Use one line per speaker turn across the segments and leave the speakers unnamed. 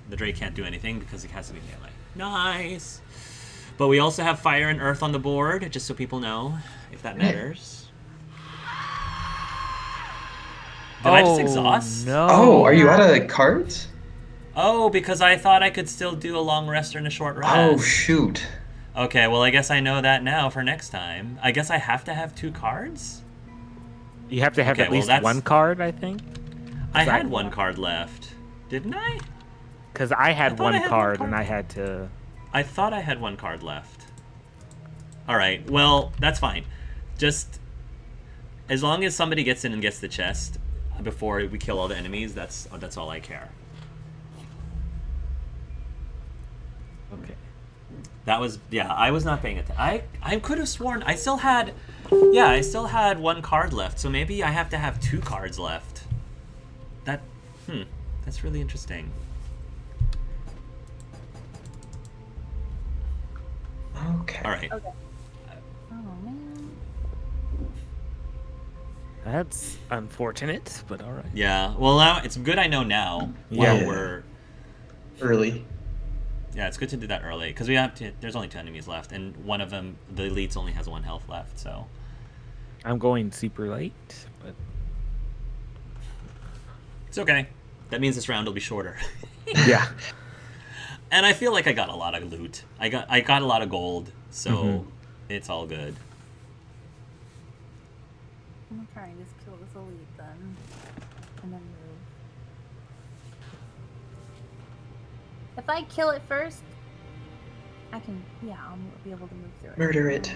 the Drake can't do anything because it has to be melee. Nice! But we also have fire and earth on the board, just so people know, if that matters. Did I just exhaust?
No.
Oh, are you out of cards?
Oh, because I thought I could still do a long rest and a short rest.
Oh, shoot.
Okay, well, I guess I know that now for next time. I guess I have to have 2 cards?
You have to have at least one card, I think.
I had 1 card left. Didn't I?
Because I had one card and I had to...
I thought I had 1 card left. Alright, well, that's fine. Just as long as somebody gets in and gets the chest before we kill all the enemies, that's all I care.
Okay.
That was, yeah, I was not paying attention. I could have sworn I still had 1 card left, so maybe I have to have 2 cards left. That's really interesting.
Okay.
All right.
Okay. Oh man.
That's unfortunate, but all right.
Yeah. Well, now it's good I know now.
Yeah.
While we're
early.
Yeah, it's good to do that early because we have to. There's only 2 enemies left, and one of them, the elites, only has 1 health left. So
I'm going super late, but
it's okay. That means this round will be shorter.
Yeah.
And I feel like I got a lot of loot. I got a lot of gold, so it's all good.
I'm gonna try and just kill this elite then, and then move. If I kill it first, I can. Yeah, I'll be able to move through it.
Murder it.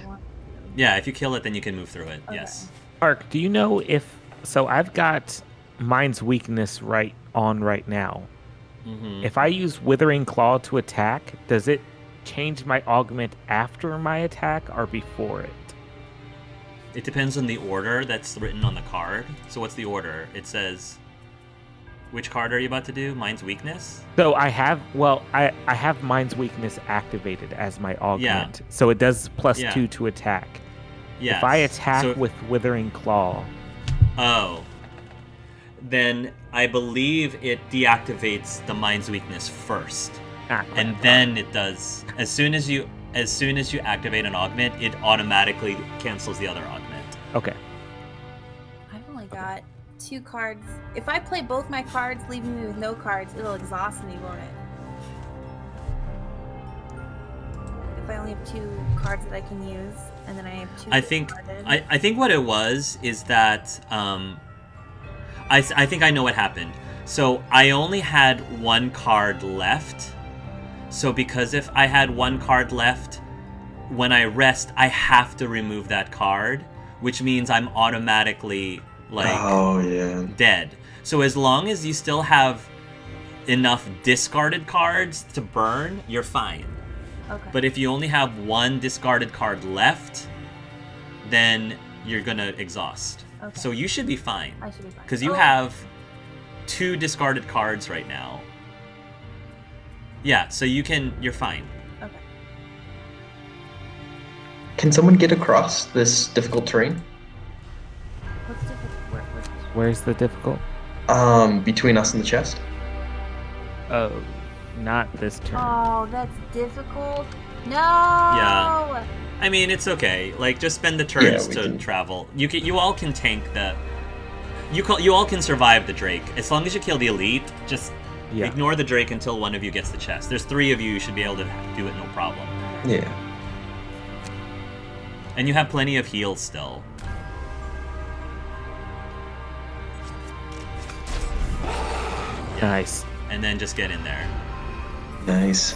Yeah, if you kill it, then you can move through it.
Okay.
Yes.
Ark, do you know if... So I've got Mind's Weakness right now.
Mm-hmm.
If I use Withering Claw to attack, does it change my augment after my attack or before it?
It depends on the order that's written on the card. So what's the order? It says... Which card are you about to do? Mind's Weakness?
So I have... Well, I have Mind's Weakness activated as my augment.
Yeah.
So it does +2 to attack.
Yes.
If I attack with Withering Claw...
Oh. Then I believe it deactivates the Mind's Weakness first. And then it does... As soon as you activate an augment, it automatically cancels the other augment.
Okay.
I've only got 2 cards. If I play both my cards, leaving me with no cards, it'll exhaust me, won't it? If I only have 2 cards that I can use, and then I have 2.
I think what it was is that I think I know what happened. So I only had 1 card left. So because if I had 1 card left, when I rest, I have to remove that card, which means I'm automatically dead. So as long as you still have enough discarded cards to burn, you're fine.
Okay.
But if you only have 1 discarded card left, then you're gonna exhaust.
Okay.
So you should be fine.
I should be fine.
Because you have 2 discarded cards right now. Yeah, so you're fine.
Okay.
Can someone get across this difficult terrain?
What's difficult?
Where's the difficult?
Between us and the chest.
Oh, not this turn.
Oh, that's difficult. No.
Yeah. I mean, it's okay. Like, just spend the turns to travel. You all can tank the... You all can survive the Drake. As long as you kill the elite, just ignore the Drake until one of you gets the chest. There's 3 of you should be able to do it no problem.
Yeah.
And you have plenty of heals still.
Nice.
And then just get in there.
Nice.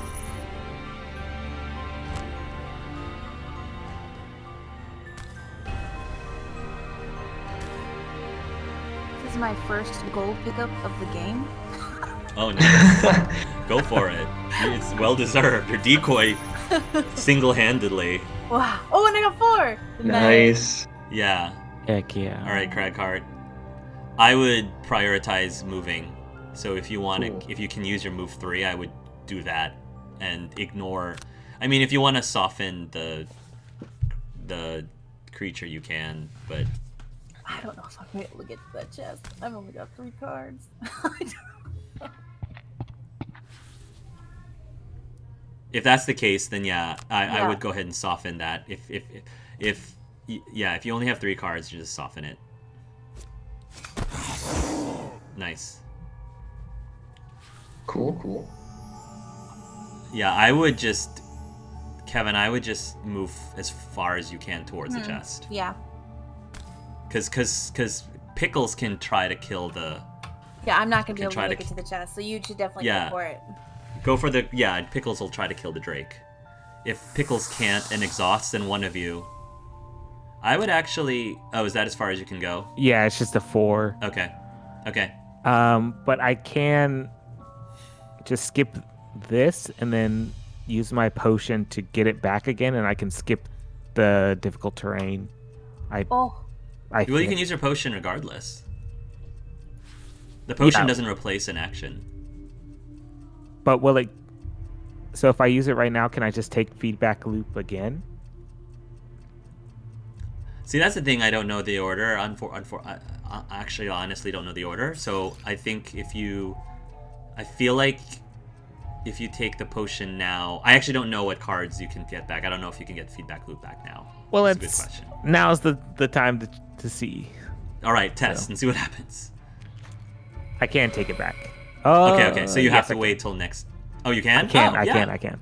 This is my first gold pickup of the game.
Oh, nice. Go for it. It's well deserved. Your decoy single-handedly.
Wow. Oh, and I got 4.
Nice.
Yeah.
Heck yeah.
All right, Cragheart. I would prioritize moving. So if you want to, if you can use your move 3, I would do that and ignore. I mean, if you want to soften the creature, you can, but
I don't know if I'm able to get to that chest. I've only got 3 cards.
if that's the case, then I
Yeah.
would go ahead and soften that. If you only have 3 cards, you just soften it. Nice.
Cool.
Yeah, I would just, Kevin, I would just move as far as you can towards the chest.
Yeah.
Because Pickles can try to kill the...
Yeah, I'm not going to be able
try
to
to
make it to the chest, so you should definitely
Yeah.
go for it.
Go for the... Yeah, Pickles will try to kill the Drake. If Pickles can't and exhausts, then one of you... I would actually... Oh, is that as far as you can go?
Yeah, it's just a 4.
Okay.
But I can just skip this and then use my potion to get it back again, and I can skip the difficult terrain.
Oh,
Well, you can use your potion regardless. The potion doesn't replace an action.
But will it... So if I use it right now, can I just take feedback loop again?
See, that's the thing. I don't know the order. I actually, honestly, don't know the order. So I think I feel like if you take the potion now, I actually don't know what cards you can get back. I don't know if you can get feedback loop back now.
Well,
that's a good question.
Now's the time to see.
All right, test and see what happens.
I can take it back.
Okay. So you have to wait till next. Oh, you can?
I can.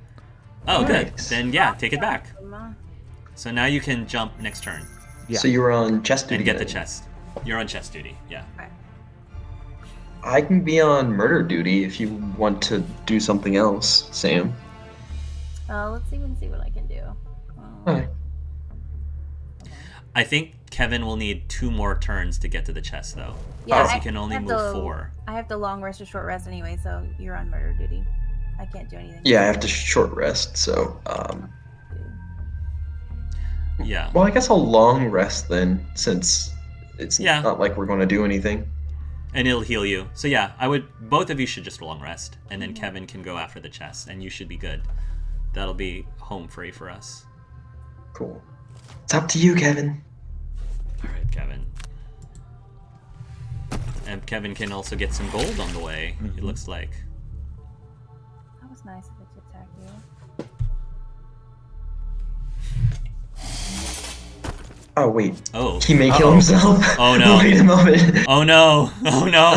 Oh, good.
Nice.
Then take it back. So now you can jump next turn.
Yeah.
So you were on chest duty.
And get the
then.
chest. You're on chest duty. Yeah.
okay.
I can be on murder duty if you want to do something else, Sam.
Let's even see what I can do.
Alright.
I think Kevin will need 2 more turns to get to the chest, though.
Yeah,
Because he can only move 4.
I have to long rest or short rest anyway, so you're on murder duty. I can't do anything.
Yeah, I have to short rest, so
Yeah.
well, I guess I'll long rest then, since it's
Yeah.
not like we're going to do anything.
And it'll heal you. So yeah, both of you should just long rest, and then Kevin can go after the chest, and you should be good. That'll be home free for us.
Cool. It's up to you, Kevin.
All right, Kevin. And Kevin can also get some gold on the way. It looks like.
That was nice of it to attack you.
Oh wait,
Oh.
he may kill himself.
Oh, no.
Wait a moment.
Oh no! Oh no!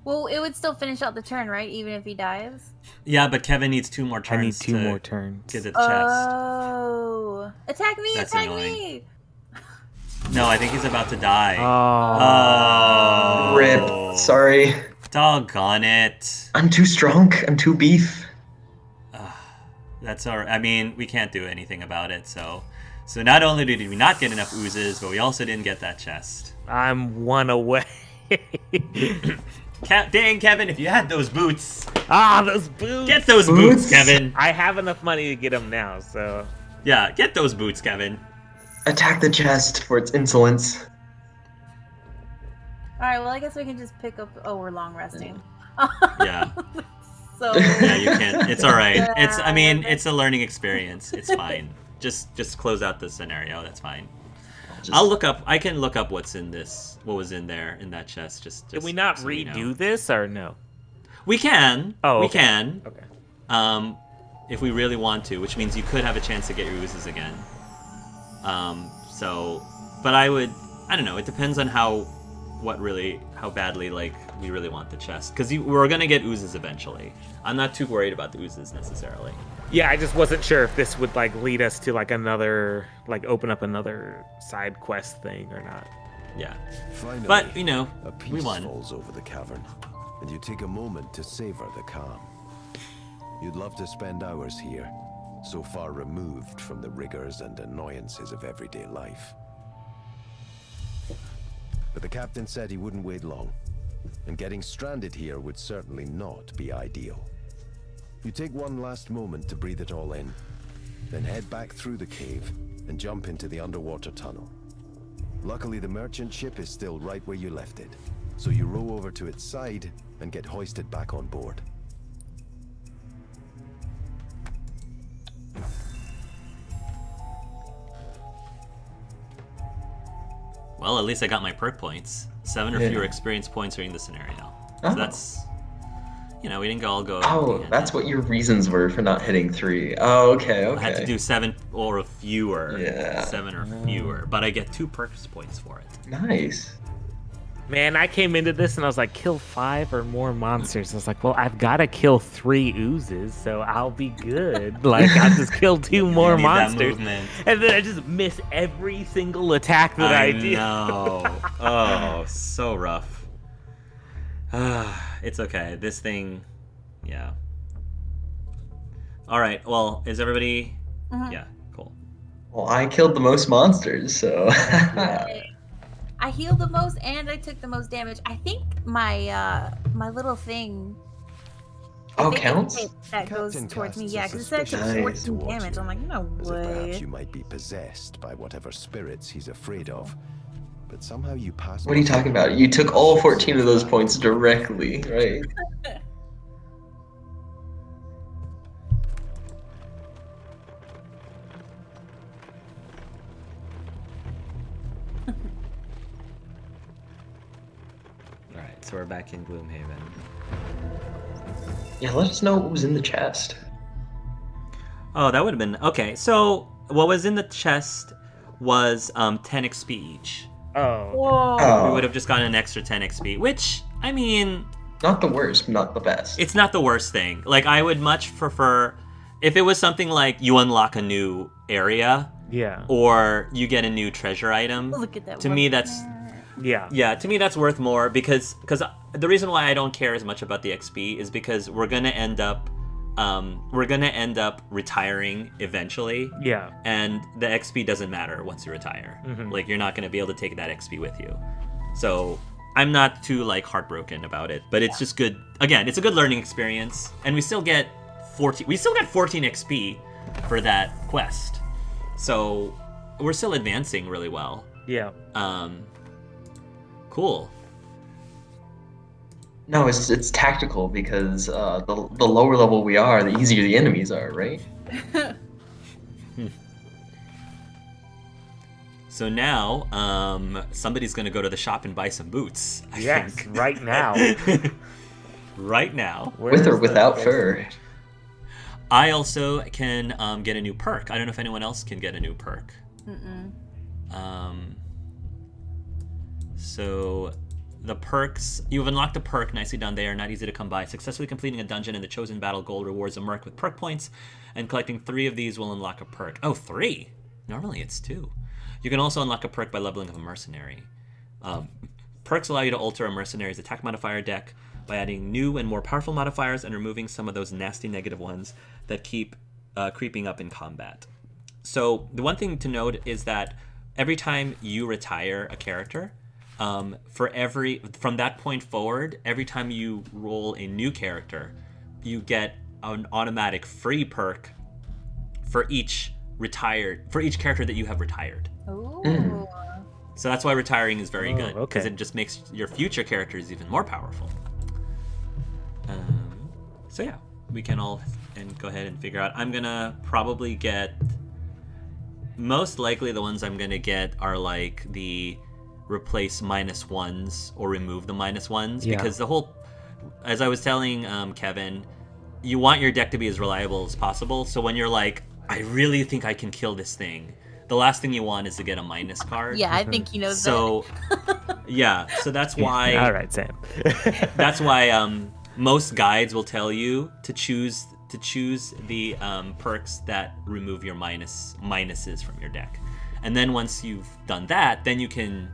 Well, it would still finish out the turn, right? Even if he dies?
Yeah, but Kevin needs 2 more turns.
I need 2
to
more turns.
get to the chest.
Oh. Attack me!
That's
Attack
annoying.
me!
No, I think he's about to die.
Oh.
Rip. Sorry.
Doggone it.
I'm too strong. I'm too beef.
That's our. I mean, we can't do anything about it. So not only did we not get enough oozes, but we also didn't get that chest.
I'm 1 away.
Dang, Kevin! If you had those boots,
Those boots!
get those boots, Kevin.
I have enough money to get them now, so...
Yeah, get those boots, Kevin.
Attack the chest for its insolence.
Alright, well, I guess we can just pick up. Oh, we're long resting.
Yeah.
So.
Yeah, you can. It's all right.
Yeah.
It's. I mean, it's a learning experience. It's fine. Just close out the scenario. That's fine. I'll look up. I can look up what's in this. What was in there in that chest? Just.
Did we not
so we know.
redo this, or no?
We can.
Oh,
we
okay.
can.
Okay.
If we really want to, which means you could have a chance to get your oozes again. But I don't know. It depends on how badly we really want the chest, because we're gonna get oozes eventually. I'm not too worried about the oozes necessarily.
Yeah, I just wasn't sure if this would lead us to another open up another side quest thing or not.
Yeah.
Finally,
But
a
we
peace
won.
falls over the cavern, and you take a moment to savor the calm. You'd love to spend hours here, so far removed from the rigors and annoyances of everyday life. But the captain said he wouldn't wait long, and getting stranded here would certainly not be ideal. You take one last moment to breathe it all in, then head back through the cave and jump into the underwater tunnel. Luckily, the merchant ship is still right where you left it, so you row over to its side and get hoisted back on board.
Well, at least I got my perk points. 7 or
Yeah.
fewer experience points during the scenario.
Oh.
So that's... we didn't all go.
Oh, that's what your reasons were for not hitting 3. Oh, okay, okay.
I had to do 7 or fewer.
Yeah.
7 or fewer, but I get 2 perks points for it.
Nice.
Man, I came into this and I was like, kill 5 or more monsters. I was like, well, I've got to kill 3 oozes, so I'll be good. Like, I'll just kill 2 more
Need that
monsters.
movement.
And then I just miss every single attack that I do.
know. Oh, so rough. It's okay. This thing, yeah. All right. Well, is everybody? Yeah. Cool.
Well, I killed the most monsters, so.
I healed the most and I took the most damage. I think my my little thing.
Oh,
I think
counts?
that goes
Captain
towards me,
casts
yeah,
a
because it said I took
suspicious
14
towards
damage.
you,
I'm like, no
as if perhaps
way.
you might be possessed by whatever spirits he's afraid of. But somehow you pass.
What are you talking about? You took all 14 of those points directly, right?
All right. So we're back in Gloomhaven.
Yeah, let us know what was in the chest.
Oh, that would have been okay. So what was in the chest was 10 XP each.
Oh.
Whoa.
Oh.
We would have just gotten an extra 10 XP, which I mean,
Not the worst, but not the best.
it's not the worst thing. Like I would much prefer if it was something like you unlock a new area
Yeah.
or you get a new treasure item.
Look at that.
To me, that's
Yeah.
to me that's worth more because the reason why I don't care as much about the XP is because we're gonna end up retiring eventually.
Yeah.
And the XP doesn't matter once you retire. Like you're not going to be able to take that XP with you. So I'm not too like heartbroken about it, but it's just good. Again, it's a good learning experience, and we still get 14 XP for that quest. So we're still advancing really well.
Yeah.
Cool.
No, it's tactical because the lower level we are, the easier the enemies are, right?
So now, somebody's gonna go to the shop and buy some boots. I
Yes,
think.
right now.
Right now.
With or without fur.
I also can get a new perk. I don't know if anyone else can get a new perk. So the perks, you've unlocked a perk, nicely done there, not easy to come by. Successfully completing a dungeon in the chosen battle goal rewards a merc with perk points, and collecting 3 of these will unlock a perk. Oh, 3? Normally it's 2. You can also unlock a perk by leveling up a mercenary. Perks allow you to alter a mercenary's attack modifier deck by adding new and more powerful modifiers and removing some of those nasty negative ones that keep creeping up in combat. So the one thing to note is that every time you retire a character, from that point forward, every time you roll a new character, you get an automatic free perk for each character that you have retired.
Ooh.
So that's why retiring is very good, because
okay.
it just makes your future characters even more powerful. So yeah, we can all go ahead and figure out. I'm gonna probably get, most likely the ones I'm gonna get are like the replace -1s or remove the -1s,
Yeah.
because the whole, as I was telling Kevin, you want your deck to be as reliable as possible. So when you're like, I really think I can kill this thing, the last thing you want is to get a minus card.
Yeah, I think he knows
So yeah, so that's why.
All right, Sam.
That's why most guides will tell you to choose the perks that remove your minuses from your deck, and then once you've done that, then you can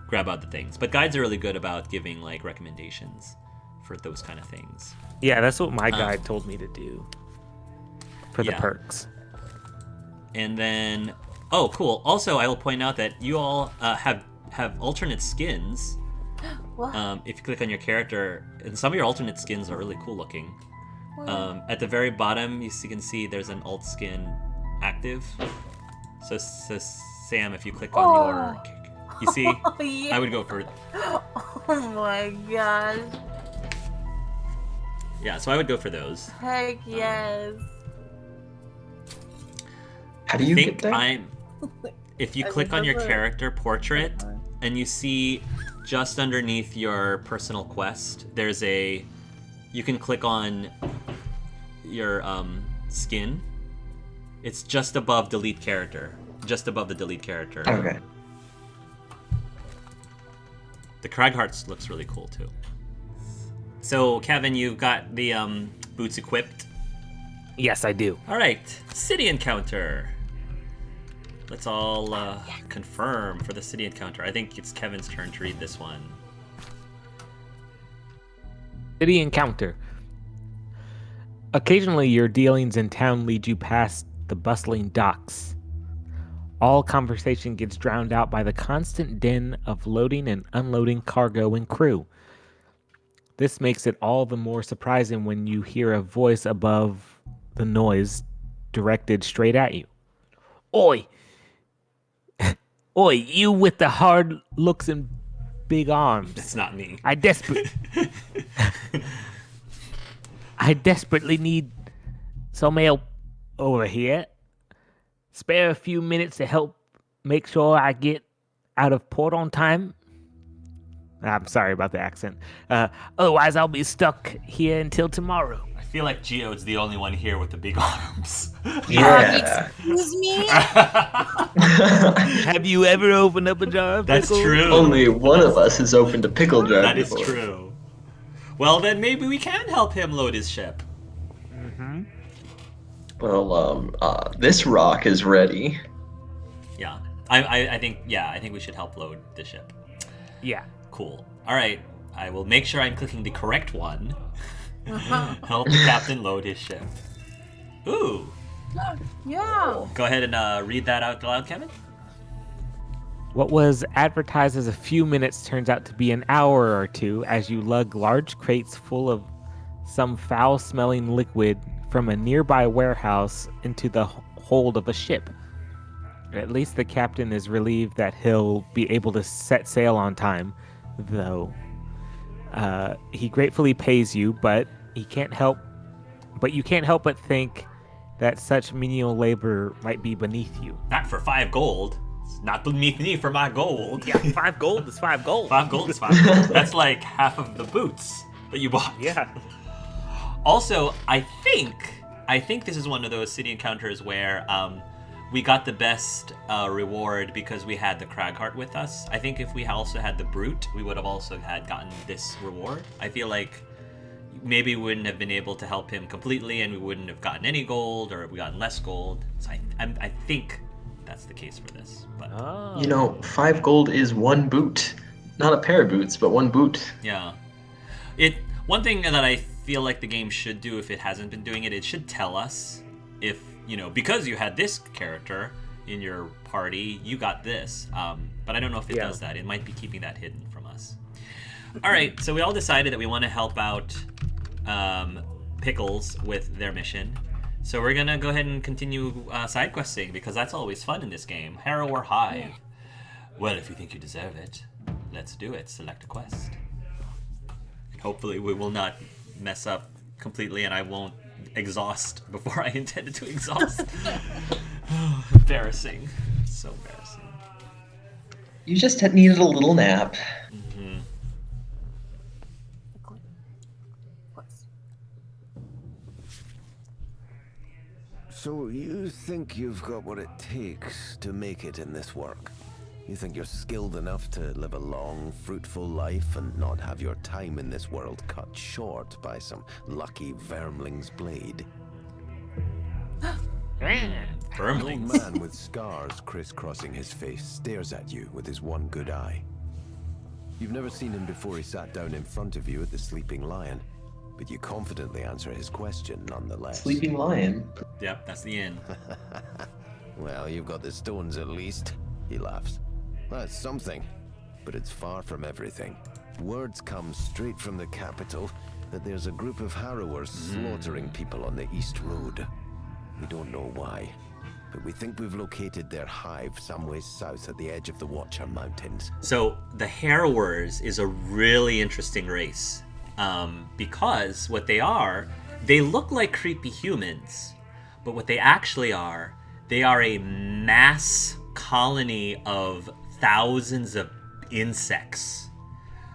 grab other things. But guides are really good about giving like recommendations for those kind of things.
Yeah, that's what my guide told me to do for the
yeah.
perks.
And then, oh, cool. Also, I will point out that you all have alternate skins.
What?
If you click on your character, and some of your alternate skins are really cool looking. At the very bottom, you can see there's an alt skin active. So Sam, if you click on your, you see,
Yeah.
I would go for,
Oh my gosh.
yeah. So I would go for those.
Heck yes.
How do
I
you get
think
there?
if you
I
click
would
on
go
your
for it.
character portrait and you see just underneath your personal quest, there's a you can click on your skin. It's just above delete character. Just above the delete character.
Okay.
The Crag Hearts looks really cool too. So, Kevin, you've got the boots equipped.
Yes, I do.
All right, city encounter. Let's all confirm for the city encounter. I think it's Kevin's turn to read this one.
City encounter. Occasionally, your dealings in town lead you past the bustling docks. All conversation gets drowned out by the constant din of loading and unloading cargo and crew. This makes it all the more surprising when you hear a voice above the noise directed straight at you. Oi! Oi, you with the hard looks and big arms.
That's not me.
I desperately need some help over here. Spare a few minutes to help make sure I get out of port on time. I'm sorry about the accent. Otherwise, I'll be stuck here until tomorrow.
I feel like Geode's the only one here with the big arms.
Yeah.
Excuse me?
Have you ever opened up a jar of
That's
pickles?
true.
Only one of us has opened a pickle jar
That is
before.
true. Well, then maybe we can help him load his ship.
Mm-hmm.
Well, this rock is ready.
Yeah. I think we should help load the ship.
Yeah.
Cool. All right. I will make sure I'm clicking the correct one. Help the captain load his ship. Ooh.
Yeah.
Go ahead and read that out loud, Kevin.
What was advertised as a few minutes turns out to be an hour or two as you lug large crates full of some foul-smelling liquid from a nearby warehouse into the hold of a ship. At least the captain is relieved that he'll be able to set sail on time, though. He gratefully pays you, but you can't help but think that such menial labor might be beneath you.
Not for 5 gold. It's not beneath me for my gold.
Yeah, 5 gold is 5 gold.
5 gold is 5 gold. That's like half of the boots that you bought.
Yeah.
Also, I think this is one of those city encounters where we got the best reward because we had the Cragheart with us. I think if we also had the Brute, we would have also gotten this reward. I feel like maybe we wouldn't have been able to help him completely and we wouldn't have gotten any gold or we gotten less gold. So I think that's the case for this. But
Oh.
You know, 5 gold is 1 boot. Not a pair of boots, but 1 boot.
yeah. One thing that I feel like the game should do if it hasn't been doing it, it should tell us if, because you had this character in your party, you got this. But I don't know if it does that. It might be keeping that hidden from us. All right, so we all decided that we want to help out Pickles with their mission. So we're going to go ahead and continue side questing because that's always fun in this game. Harrower Hive. Well, if you think you deserve it, let's do it. Select a quest. Hopefully we will not mess up completely and I won't exhaust before I intended to exhaust. Embarrassing. So embarrassing.
You just needed a little nap.
Mm-hmm.
So you think you've got what it takes to make it in this work? You think you're skilled enough to live a long, fruitful life and not have your time in this world cut short by some lucky vermling's blade? An old
Firmlings.
man with scars crisscrossing his face stares at you with his one good eye. You've never seen him before he sat down in front of you at the Sleeping Lion, but you confidently answer his question nonetheless.
Sleeping Lion.
Yep, that's the inn.
Well, you've got the stones at least, he laughs. That's something, but it's far from everything. Words come straight from the capital that there's a group of Harrowers slaughtering people on the East Road. We don't know why, but we think we've located their hive some way south at the edge of the Watcher Mountains.
So the Harrowers is a really interesting race because what they look like creepy humans, but what they actually are, they are a mass colony of thousands of insects.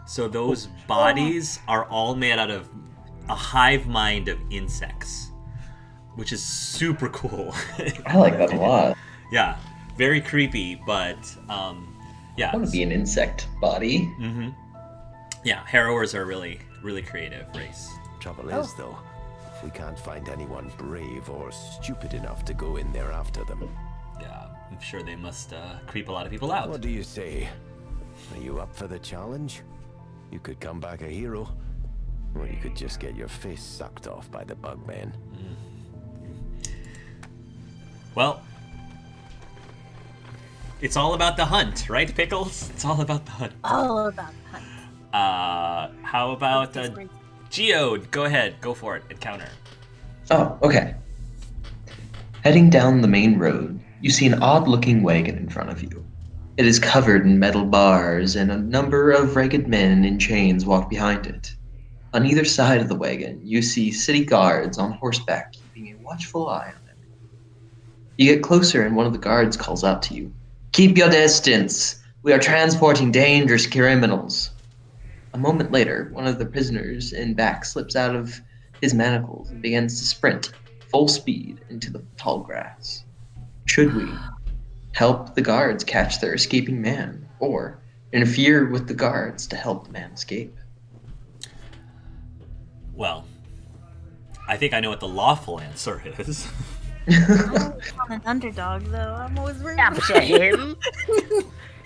So those bodies are all made out of a hive mind of insects, which is super cool.
I like that a lot.
Yeah, very creepy, but yeah.
I want to be an insect body.
Mm-hmm. Yeah, Harrowers are really, really creative race.
Trouble is, though, we can't find anyone brave or stupid enough to go in there after them.
Yeah, I'm sure they must creep a lot of people out.
What do you say? Are you up for the challenge? You could come back a hero, or you could just get your face sucked off by the Bugman.
Well, it's all about the hunt, right, Pickles? It's all about the hunt.
All about the hunt.
How about Geode? Go ahead, go for it. Encounter.
Oh, okay. Heading down the main road, you see an odd-looking wagon in front of you. It is covered in metal bars, and a number of ragged men in chains walk behind it. On either side of the wagon, you see city guards on horseback keeping a watchful eye on them. You get closer, and one of the guards calls out to you. "Keep your distance! We are transporting dangerous criminals." A moment later, one of the prisoners in back slips out of his manacles and begins to sprint, full speed, into the tall grass. Should we help the guards catch their escaping man, or interfere with the guards to help the man escape?
Well, I think I know what the lawful answer is.
I'm an underdog, though. I'm always worried.
Capture him.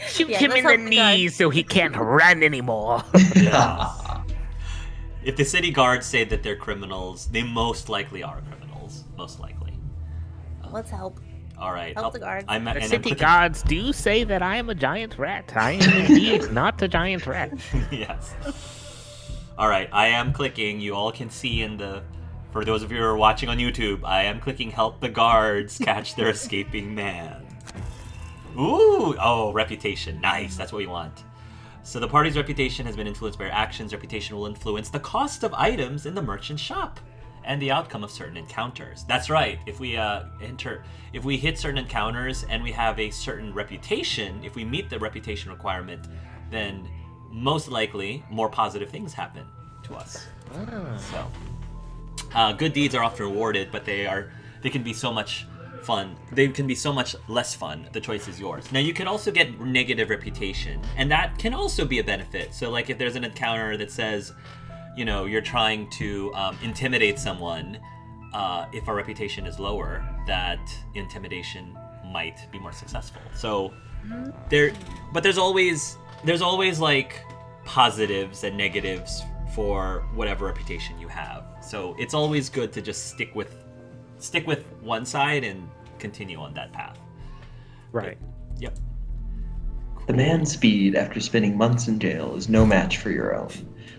Shoot
Yeah,
him
let's
in the
help the guard.
knees so he can't run anymore.
Yes. If the city guards say that they're criminals, they most likely are criminals. Most likely.
Let's help.
All right.
Help the guards.
I'm
The city guards do say that I am a giant rat. I am indeed not a giant rat.
Yes. All right. I am clicking. You all can see in the. For those of you who are watching on YouTube, I am clicking help the guards catch their escaping man. Ooh! Oh, reputation. Nice. That's what we want. So the party's reputation has been influenced by our actions. Reputation will influence the cost of items in the merchant shop and the outcome of certain encounters. That's right. If we hit certain encounters and we have a certain reputation, if we meet the reputation requirement, then most likely more positive things happen to us. So, good deeds are often rewarded, but they can be so much fun. They can be so much less fun. The choice is yours. Now, you can also get negative reputation, and that can also be a benefit. So, like, if there's an encounter that says, you know, you're trying to intimidate someone, if our reputation is lower, that intimidation might be more successful. So, there's always like positives and negatives for whatever reputation you have. So it's always good to just stick with one side and continue on that path.
Right.
But, yep.
The man's speed after spending months in jail is no match for your own.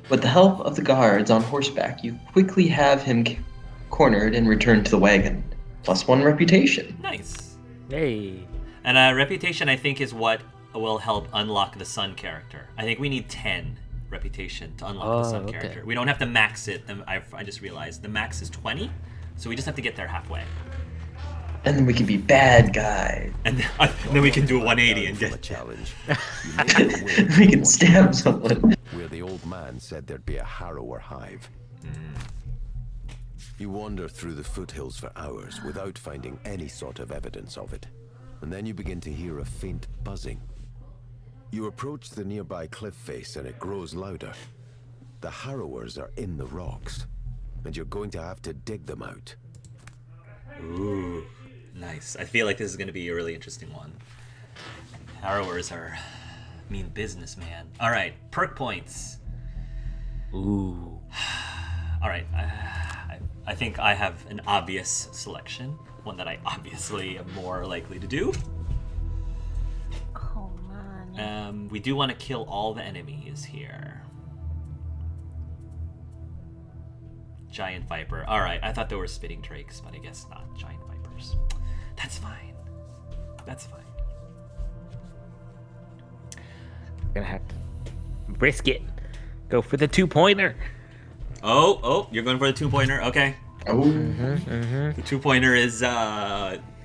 With the help of the guards on horseback, you quickly have him cornered and returned to the wagon. +1 reputation.
Nice.
Hey.
And reputation, I think, is what will help unlock the Sun character. I think we need 10 reputation to unlock the Sun character. We don't have to max it. I just realized the max is 20, so we just have to get there halfway.
And then we can be bad guys.
And then we can do a 180 and
From a
get.
challenge. You make your way to
We can
one
stab someone.
where the old man said there'd be a Harrower Hive. You wander through the foothills for hours without finding any sort of evidence of it, and then you begin to hear a faint buzzing. You approach the nearby cliff face and it grows louder. The Harrowers are in the rocks, and you're going to have to dig them out.
Ooh, nice. I feel like this is going to be a really interesting one. Harrowers mean business, man. All right, perk points.
Ooh.
All right, I think I have an obvious selection, one that I obviously am more likely to do.
Oh man.
We do want to kill all the enemies here. Giant Viper. All right, I thought there were spitting drakes, but I guess not. Giant Vipers. That's fine. That's fine.
Gonna have to risk it. Go for the 2-pointer.
Oh, you're going for the 2-pointer? Okay.
Oh.
The 2-pointer is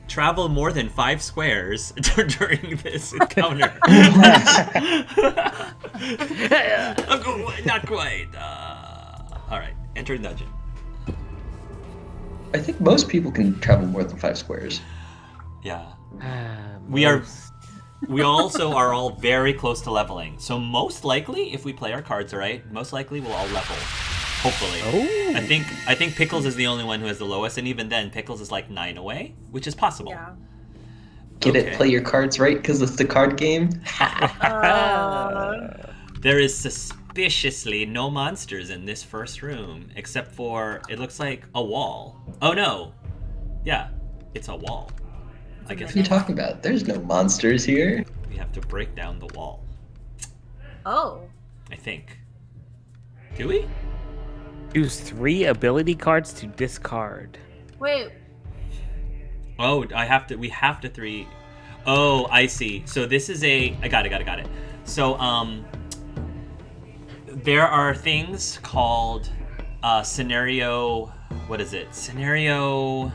travel more than 5 squares during this encounter. Not quite. All right. Enter dungeon.
I think most people can travel more than 5 squares.
Yeah. We are.
Most-
We also are all very close to leveling. So most likely, if we play our cards right, most likely we'll all level. Hopefully.
Oh.
I think Pickles is the only one who has the lowest, and even then, Pickles is like 9 away, which is possible.
Yeah.
Get
Okay.
it? Play your cards right because it's the card game.
There is suspiciously no monsters in this first room, except for, it looks like a wall. Oh no. Yeah, it's a wall. I guess
What are you talking about? There's no monsters here.
we have to break down the wall.
Oh.
I think. Do we?
Use 3 ability cards to discard.
Wait.
Oh, we have to 3. Oh, I see. So this is I got it. So, there are things called, scenario, what is it? Scenario,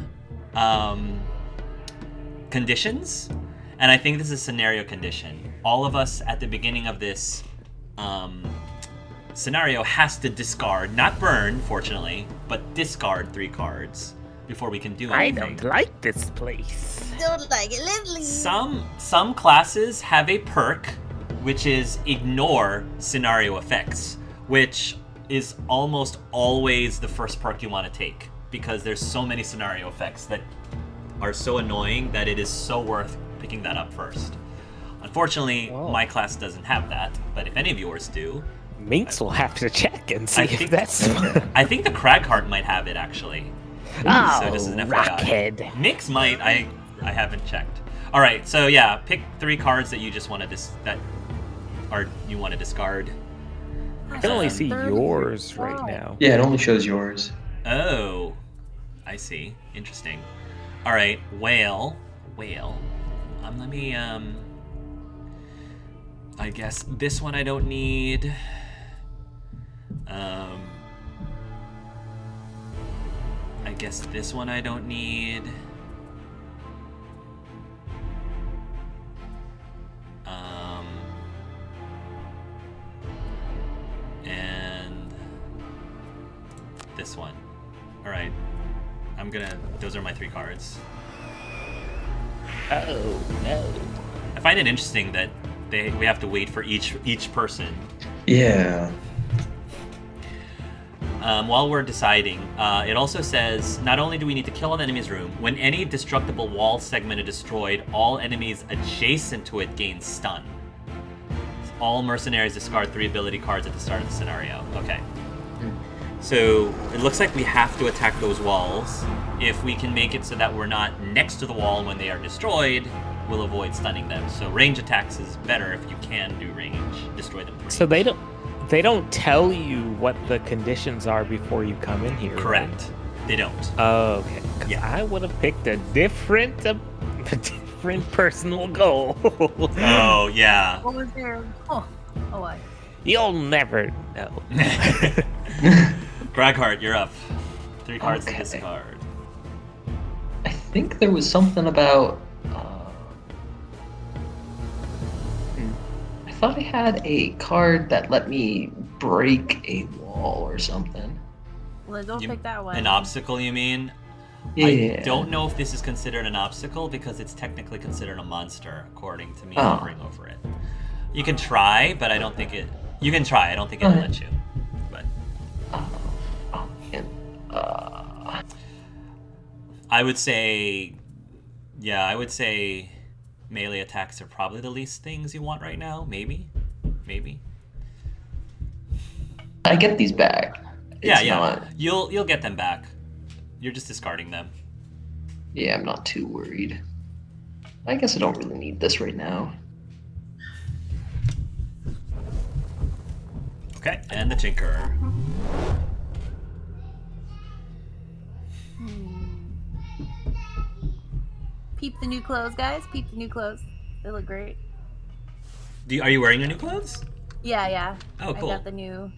conditions? And I think this is a scenario condition. All of us at the beginning of this, scenario has to discard, not burn, fortunately, but discard 3 cards before we can do
I
anything.
don't like this place.
Don't like it, Leslie.
Some classes have a perk, which is ignore scenario effects, which is almost always the first perk you want to take, because there's so many scenario effects that are so annoying that it is so worth picking that up first. Unfortunately, my class doesn't have that, but if any of yours do,
Minx will have to check and see
I
if
think-
that's.
I think the Cragheart might have it actually.
Oh,
So this is an FYI.
Rockhead.
Mix might. I haven't checked. All right, so yeah, pick 3 cards that you just want to you want to discard.
I can only
Um,
see yours right now.
Yeah, it only shows yours.
Oh, I see. Interesting. All right, whale. Let me. I guess this one I don't need. I guess this one I don't need. And this one. All right. Those are my 3 cards.
Oh no.
I find it interesting that we have to wait for each person.
Yeah.
While we're deciding, it also says not only do we need to kill an enemy's room, when any destructible wall segment is destroyed, all enemies adjacent to it gain stun. All mercenaries discard 3 ability cards at the start of the scenario. Okay. So it looks like we have to attack those walls. If we can make it so that we're not next to the wall when they are destroyed, we'll avoid stunning them. So range attacks is better if you can do range. Destroy them.
So they don't tell you what the conditions are before you come in here. right?
Correct. They don't.
Oh, okay. 'Cause
Yeah.
I would have picked a different personal goal.
Oh, yeah.
What was there? Oh, what?
You'll never know.
Cragheart, you're up. 3 cards to
Okay.
discard.
I think there was something about. I thought I had a card that let me break a wall or something.
Well, don't
You-
pick that one.
An obstacle, you mean?
Yeah.
I don't know if this is considered an obstacle because it's technically considered a monster, according to me
Oh.
hovering over it. You can try, but I don't think it. You can try. I don't think it'll
Okay.
let you. But
And,
I would say, yeah, I would say melee attacks are probably the least things you want right now. Maybe.
I get these back.
Yeah,
It's
yeah.
not-
You'll get them back. You're just discarding them.
Yeah, I'm not too worried. I guess I don't really need this right now.
Okay, and the Tinker.
Peep the new clothes, guys. Peep the new clothes. They look great.
Are you wearing your new clothes?
Yeah.
Oh, cool.
I got the new